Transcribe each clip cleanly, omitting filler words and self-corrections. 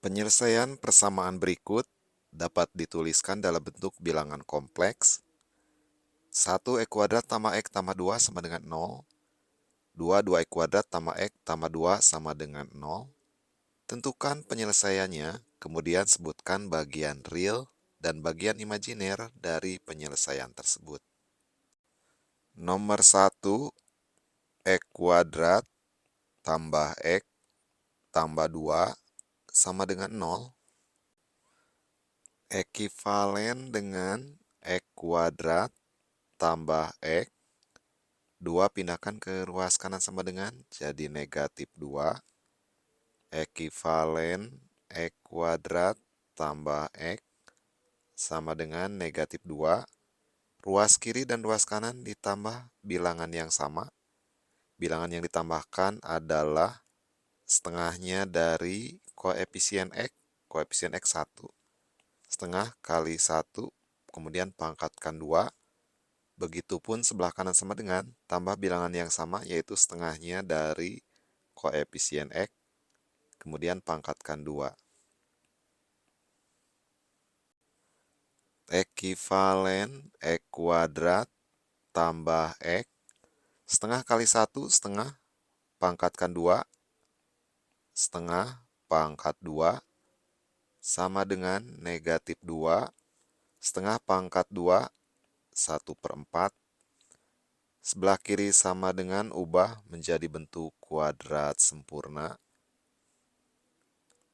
Penyelesaian persamaan berikut dapat dituliskan dalam bentuk bilangan kompleks. 1 X kuadrat tambah X tambah 2 sama dengan 0. 2 X kuadrat tambah X tambah 2 sama dengan 0. Tentukan penyelesaiannya, kemudian sebutkan bagian real dan bagian imajiner dari penyelesaian tersebut. Nomor 1, X kuadrat tambah X tambah 2 sama dengan 0. Ekivalen dengan X kuadrat tambah X. 2 pindahkan ke ruas kanan sama dengan, jadi negatif 2. Ekivalen X kuadrat tambah X sama dengan negatif 2. Ruas kiri dan ruas kanan ditambah bilangan yang sama. Bilangan yang ditambahkan adalah setengahnya dari koefisien X 1. Setengah kali 1, kemudian pangkatkan 2. Begitupun sebelah kanan sama dengan, tambah bilangan yang sama yaitu setengahnya dari koefisien X, kemudian pangkatkan 2. Ekivalen X kuadrat tambah X, setengah kali 1, setengah, pangkatkan 2, setengah pangkat 2, sama dengan negatif 2, setengah pangkat 2, 1/4. Sebelah kiri sama dengan ubah menjadi bentuk kuadrat sempurna.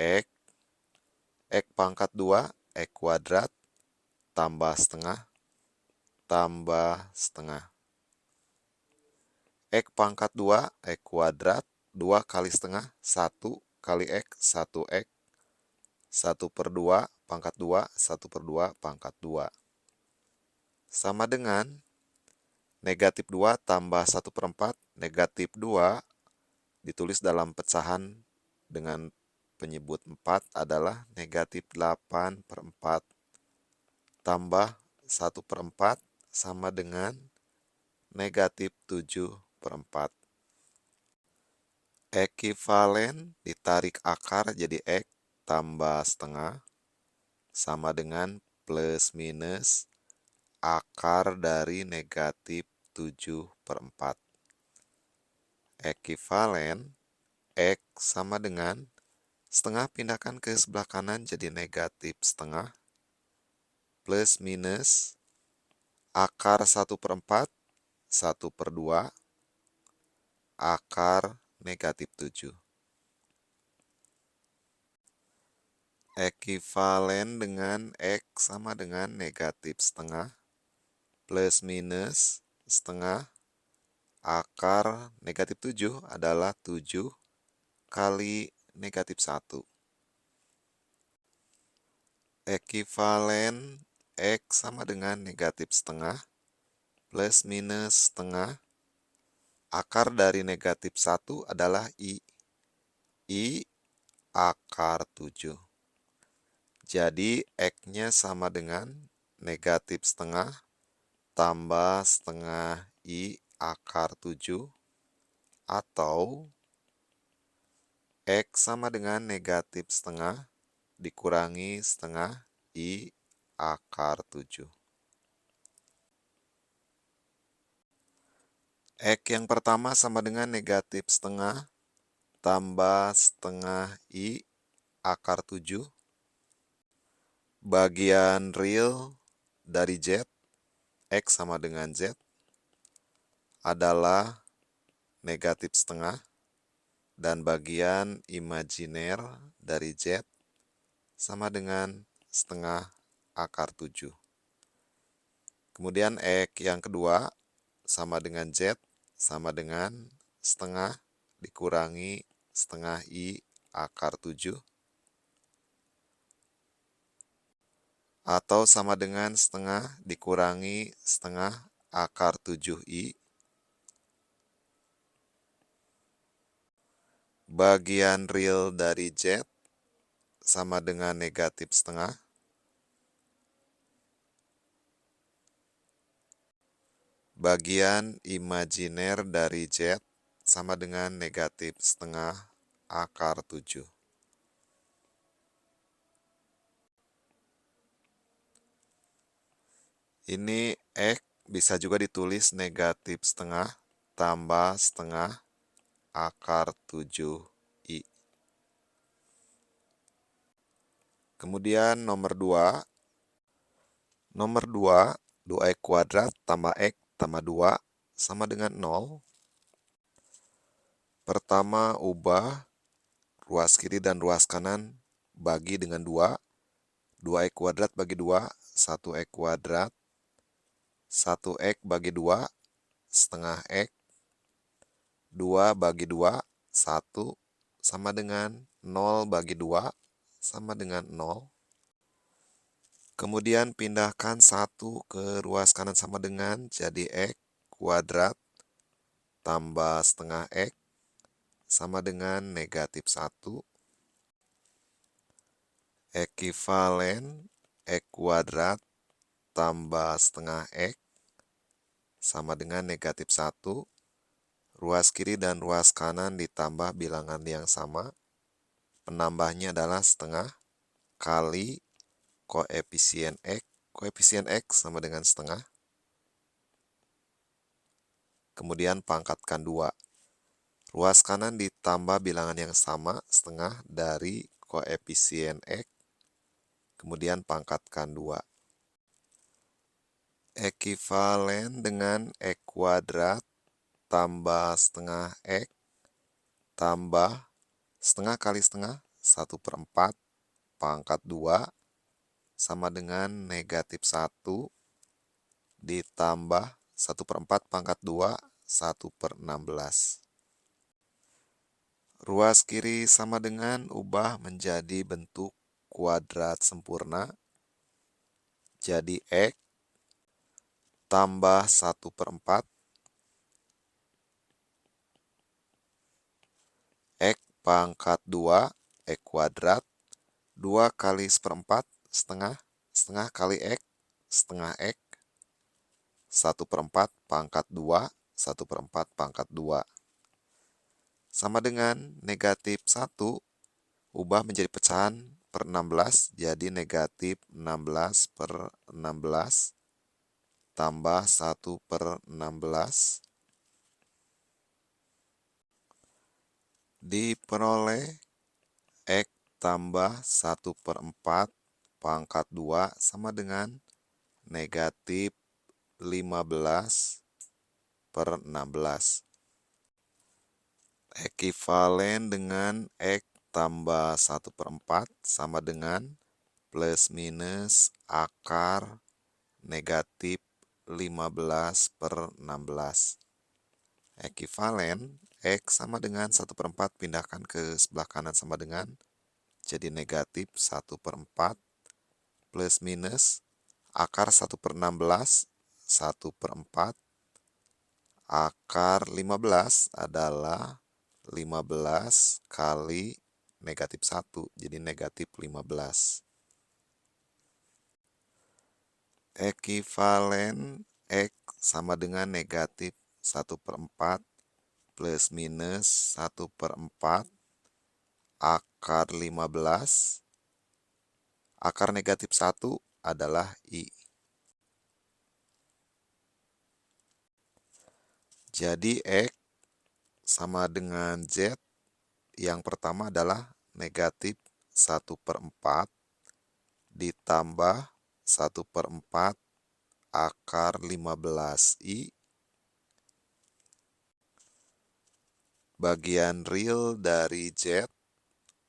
X pangkat 2, X kuadrat, tambah setengah, tambah setengah. X pangkat 2, X kuadrat, 2 kali setengah, 1 kali X, 1X, 1/2, pangkat 2, 1/2, pangkat 2. Sama dengan negatif 2 tambah 1/4, negatif 2 ditulis dalam pecahan dengan penyebut 4 adalah negatif 8/4 tambah 1/4 sama dengan negatif 7/4. Ekivalen ditarik akar jadi X tambah setengah sama dengan plus minus akar dari negatif 7/4. Ekivalen X sama dengan setengah pindahkan ke sebelah kanan jadi negatif setengah plus minus akar 1/4, 1/2, akar negatif 7. Ekivalen dengan X sama dengan negatif setengah plus minus setengah akar negatif 7 adalah 7 kali negatif 1. Ekivalen X sama dengan negatif setengah plus minus setengah akar dari negatif 1 adalah I. I akar 7. Jadi X-nya sama dengan negatif setengah tambah setengah I akar 7 atau X sama dengan negatif setengah dikurangi setengah I akar 7. X yang pertama sama dengan negatif setengah tambah setengah I akar 7. Bagian real dari Z, X sama dengan Z, adalah negatif setengah. Dan bagian imajiner dari Z sama dengan setengah akar 7. Kemudian X yang kedua sama dengan Z sama dengan setengah dikurangi setengah I akar 7. Atau sama dengan setengah dikurangi setengah akar 7I. Bagian real dari Z sama dengan negatif setengah. Bagian imajiner dari Z sama dengan negatif setengah akar 7. Ini X bisa juga ditulis negatif setengah tambah setengah akar 7I. Kemudian nomor 2. Nomor 2, 2X kuadrat tambah X tambah 2 sama dengan 0. Pertama, ubah ruas kiri dan ruas kanan bagi dengan 2. 2X kuadrat bagi 2, 1X kuadrat. 1X bagi 2, setengah X. 2 bagi 2, 1, sama dengan 0 bagi 2, sama dengan 0. Kemudian pindahkan 1 ke ruas kanan sama dengan, jadi X kuadrat tambah setengah X sama dengan negatif 1. Ekivalen X kuadrat tambah setengah X sama dengan negatif 1. Ruas kiri dan ruas kanan ditambah bilangan yang sama. Penambahnya adalah setengah kali koefisien X. Koefisien X sama dengan setengah. Kemudian pangkatkan 2. Ruas kanan ditambah bilangan yang sama, setengah dari koefisien X. Kemudian pangkatkan 2. Ekivalen dengan X kuadrat tambah setengah X tambah setengah kali setengah, 1/4 pangkat 2 sama dengan negatif 1 ditambah 1/4 pangkat 2, 1/16. Ruas kiri sama dengan ubah menjadi bentuk kuadrat sempurna. Jadi X tambah 1/4. X pangkat 2, X kuadrat. 2 kali 1/4, setengah. Setengah kali X, setengah X. 1/4 pangkat 2, 1/4 pangkat 2. Sama dengan negatif 1, ubah menjadi pecahan per 16, jadi negatif 16/16 tambah 1/16. Diperoleh X tambah 1/4 pangkat 2 sama dengan negatif 15/16. Ekivalen dengan X tambah 1/4 sama dengan plus minus akar negatif 15/16. Ekivalen X sama dengan 1/4, pindahkan ke sebelah kanan sama dengan, jadi negatif 1/4 plus minus akar 1/16, 1/4 akar 15 adalah 15 kali negatif 1, jadi negatif 15. Ekivalen X sama dengan negatif 1/4 plus minus 1/4 akar 15. Akar negatif 1 adalah I. Jadi X sama dengan Z. Yang pertama adalah negatif 1/4 ditambah 1/4 akar 15I. Bagian real dari Z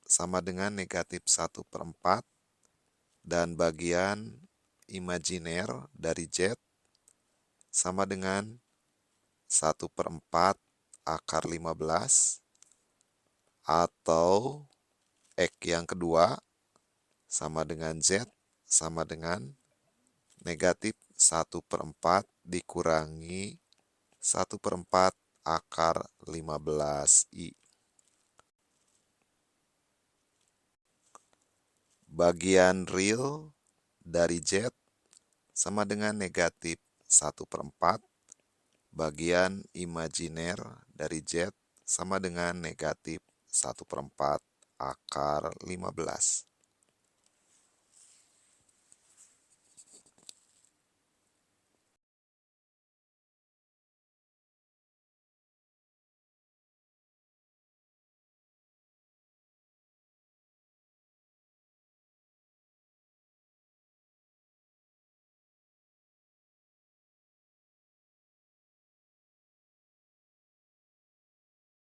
sama dengan negatif 1/4 dan bagian imajiner dari Z sama dengan 1/4 akar 15 atau X yang kedua sama dengan Z sama dengan negatif 1/4 dikurangi 1/4 akar 15I. Bagian real dari Z sama dengan negatif 1/4. Bagian imajiner dari Z sama dengan negatif 1/4 akar 15.